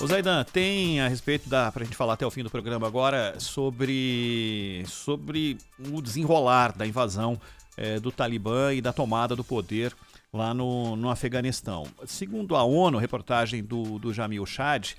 Ô Zaidan, tem a respeito pra gente falar até o fim do programa agora sobre o desenrolar da invasão do Talibã e da tomada do poder lá no Afeganistão. Segundo a ONU, reportagem do Jamil Chad,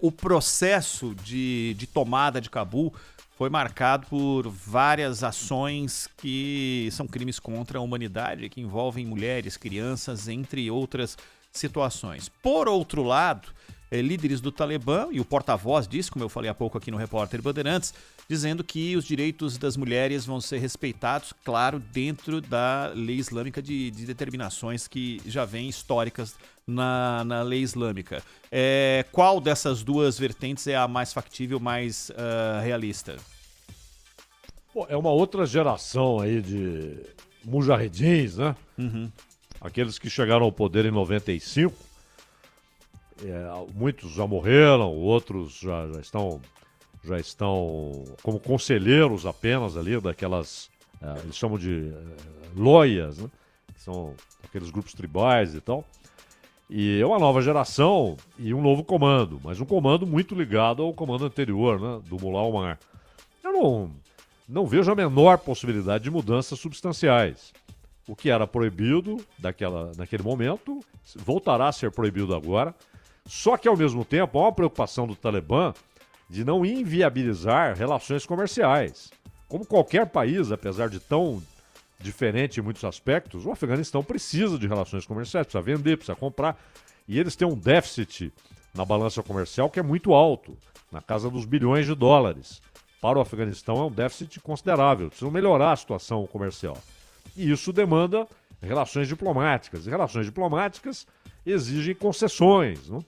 o processo de tomada de Cabul foi marcado por várias ações que são crimes contra a humanidade, que envolvem mulheres, crianças, entre outras situações. Por outro lado, líderes do Talibã, e o porta-voz disse, como eu falei há pouco aqui no Repórter Bandeirantes, dizendo que os direitos das mulheres vão ser respeitados, claro, dentro da lei islâmica de determinações que já vêm históricas na lei islâmica. Qual dessas duas vertentes é a mais factível, mais realista? Bom, é uma outra geração aí de mujahedins, né? Uhum. Aqueles que chegaram ao poder em 95. Muitos já morreram, outros já estão como conselheiros apenas ali, daquelas, eles chamam de loias, né? Que são aqueles grupos tribais e tal. E é uma nova geração e um novo comando, mas um comando muito ligado ao comando anterior, né? Do Mullah Omar. Eu não vejo a menor possibilidade de mudanças substanciais. O que era proibido naquele momento voltará a ser proibido agora. Só que, ao mesmo tempo, há uma preocupação do Talibã de não inviabilizar relações comerciais. Como qualquer país, apesar de tão diferente em muitos aspectos, o Afeganistão precisa de relações comerciais, precisa vender, precisa comprar. E eles têm um déficit na balança comercial que é muito alto, na casa dos bilhões de dólares. Para o Afeganistão é um déficit considerável, precisam melhorar a situação comercial. E isso demanda relações diplomáticas. E relações diplomáticas exigem concessões. Não?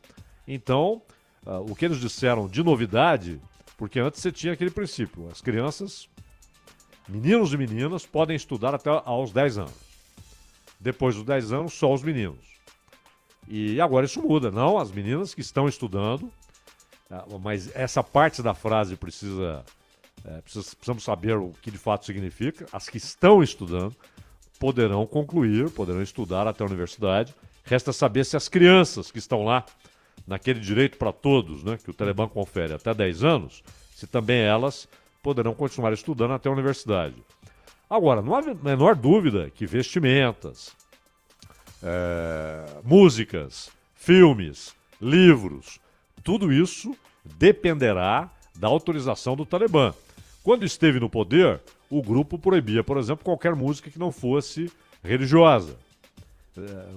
Então, o que eles disseram de novidade, porque antes você tinha aquele princípio, as crianças, meninos e meninas, podem estudar até aos 10 anos. Depois dos 10 anos, só os meninos. E agora isso muda. Não, as meninas que estão estudando, mas essa parte da frase precisamos saber o que de fato significa. As que estão estudando poderão concluir, poderão estudar até a universidade. Resta saber se as crianças que estão lá, naquele direito para todos, né, que o Talibã confere até 10 anos, se também elas poderão continuar estudando até a universidade. Agora, não há a menor dúvida que vestimentas, músicas, filmes, livros, tudo isso dependerá da autorização do Talibã. Quando esteve no poder, o grupo proibia, por exemplo, qualquer música que não fosse religiosa.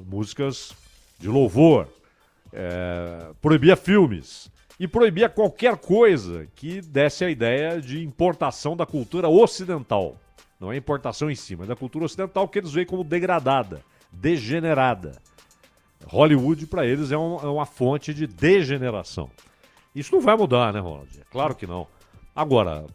Músicas de louvor, proibia filmes e proibia qualquer coisa que desse a ideia de importação da cultura ocidental. Não é importação em si, mas da cultura ocidental que eles veem como degradada, degenerada. Hollywood, para eles, é uma fonte de degeneração. Isso não vai mudar, né, Ronald? É claro que não. Agora,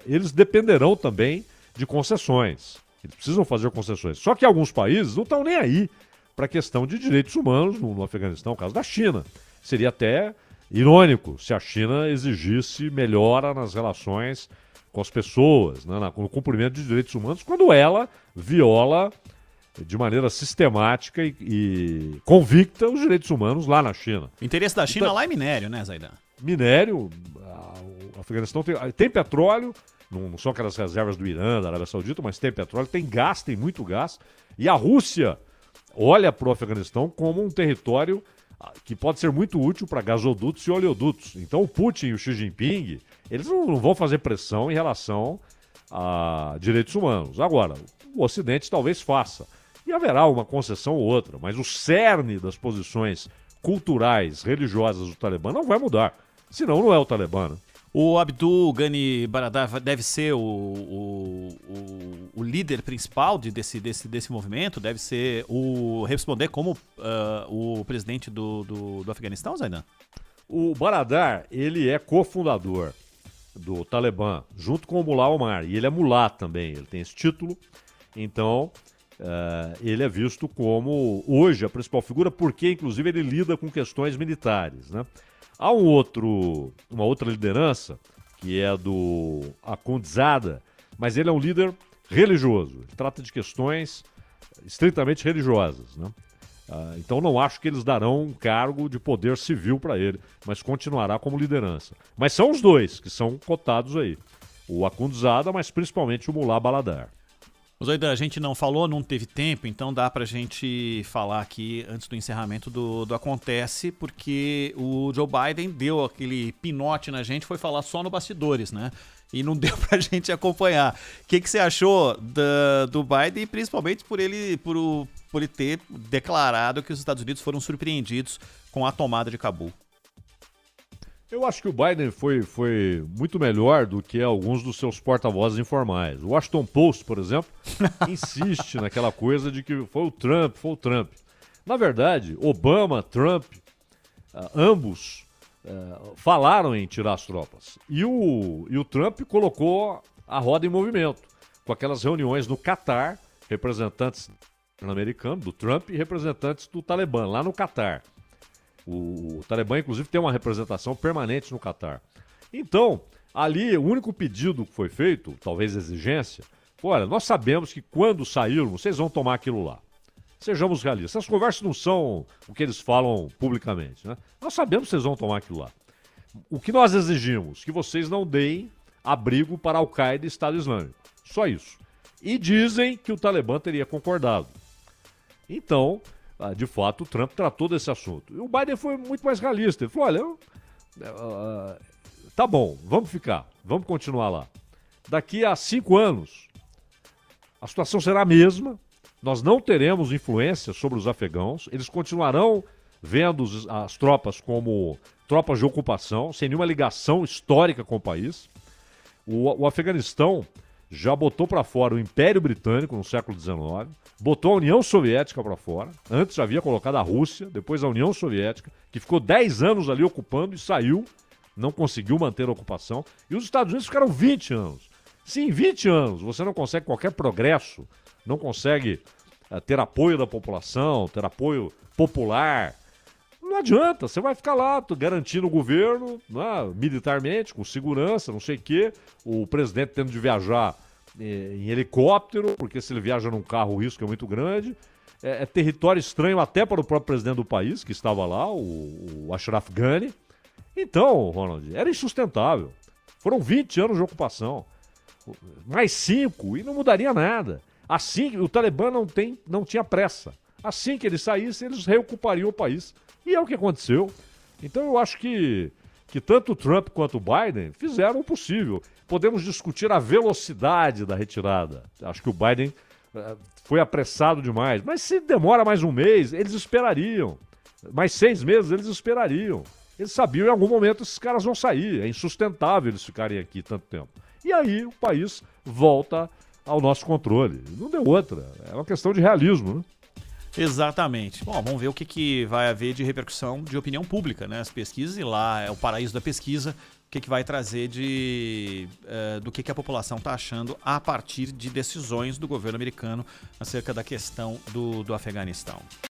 eles dependerão também de concessões. Eles precisam fazer concessões. Só que alguns países não estão nem aí para a questão de direitos humanos no Afeganistão, o caso da China. Seria até irônico se a China exigisse melhora nas relações com as pessoas, né, no cumprimento de direitos humanos, quando ela viola de maneira sistemática e convicta os direitos humanos lá na China. O interesse da China então, lá é minério, né, Zaidan? Minério, o Afeganistão tem petróleo, não são aquelas reservas do Irã, da Arábia Saudita, mas tem petróleo, tem gás, tem muito gás. E a Rússia olha para o Afeganistão como um território que pode ser muito útil para gasodutos e oleodutos. Então o Putin e o Xi Jinping, eles não vão fazer pressão em relação a direitos humanos. Agora, o Ocidente talvez faça. E haverá uma concessão ou outra, mas o cerne das posições culturais, religiosas do Talibã não vai mudar. Senão não é o Talibã, né? O Abdul Ghani Baradar deve ser o líder principal desse movimento? Deve ser responder como o presidente do Afeganistão, Zaidan? O Baradar, ele é cofundador do Talibã, junto com o Mullah Omar. E ele é mulá também, ele tem esse título. Então, ele é visto como, hoje, a principal figura, porque, inclusive, ele lida com questões militares, né? Há uma outra liderança, que é do Akhundzada, mas ele é um líder religioso. Ele trata de questões estritamente religiosas, né? Então não acho que eles darão um cargo de poder civil para ele, mas continuará como liderança. Mas são os dois que são cotados aí. O Akhundzada, mas principalmente o Mullah Baladar. Zoidan, a gente não falou, não teve tempo, então dá pra gente falar aqui antes do encerramento do Acontece, porque o Joe Biden deu aquele pinote na gente, foi falar só no bastidores, né? E não deu pra gente acompanhar. O que você achou do Biden, principalmente por ele ter declarado que os Estados Unidos foram surpreendidos com a tomada de Cabul? Eu acho que o Biden foi muito melhor do que alguns dos seus porta-vozes informais. O Washington Post, por exemplo, insiste naquela coisa de que foi o Trump. Na verdade, Obama, Trump, ambos falaram em tirar as tropas. E o Trump colocou a roda em movimento, com aquelas reuniões no Catar, representantes americanos do Trump e representantes do Talibã, lá no Catar. O Talibã, inclusive, tem uma representação permanente no Catar. Então, ali, o único pedido que foi feito, talvez exigência, foi: olha, nós sabemos que quando sairmos, vocês vão tomar aquilo lá. Sejamos realistas. Essas conversas não são o que eles falam publicamente, né? Nós sabemos que vocês vão tomar aquilo lá. O que nós exigimos? Que vocês não deem abrigo para Al-Qaeda e Estado Islâmico. Só isso. E dizem que o Talibã teria concordado. Então, de fato, o Trump tratou desse assunto. E o Biden foi muito mais realista. Ele falou: olha, tá bom, vamos ficar, vamos continuar lá. Daqui a 5 anos, a situação será a mesma, nós não teremos influência sobre os afegãos, eles continuarão vendo as tropas como tropas de ocupação, sem nenhuma ligação histórica com o país. O Afeganistão já botou para fora o Império Britânico no século XIX, botou a União Soviética para fora, antes já havia colocado a Rússia, depois a União Soviética, que ficou 10 anos ali ocupando e saiu, não conseguiu manter a ocupação, e os Estados Unidos ficaram 20 anos. Se em 20 anos você não consegue qualquer progresso, não consegue ter apoio da população, ter apoio popular, não adianta, você vai ficar lá garantindo o governo, né, militarmente, com segurança, não sei o quê, o presidente tendo de viajar em helicóptero, porque se ele viaja num carro o risco é muito grande. É território estranho até para o próprio presidente do país, que estava lá, o Ashraf Ghani. Então, Ronald, era insustentável. Foram 20 anos de ocupação, mais 5, e não mudaria nada. Assim, o Talibã não tinha pressa. Assim que ele saísse, eles reocupariam o país. E é o que aconteceu. Então eu acho que tanto o Trump quanto o Biden fizeram o possível. Podemos discutir a velocidade da retirada. Acho que o Biden foi apressado demais. Mas se demora mais um mês, eles esperariam. Mais 6 meses, eles esperariam. Eles sabiam que em algum momento esses caras vão sair. É insustentável eles ficarem aqui tanto tempo. E aí o país volta ao nosso controle. Não deu outra. É uma questão de realismo, né? Exatamente. Bom, vamos ver o que vai haver de repercussão de opinião pública, né? As pesquisas, e lá é o paraíso da pesquisa, o que vai trazer do que a população está achando a partir de decisões do governo americano acerca da questão do Afeganistão.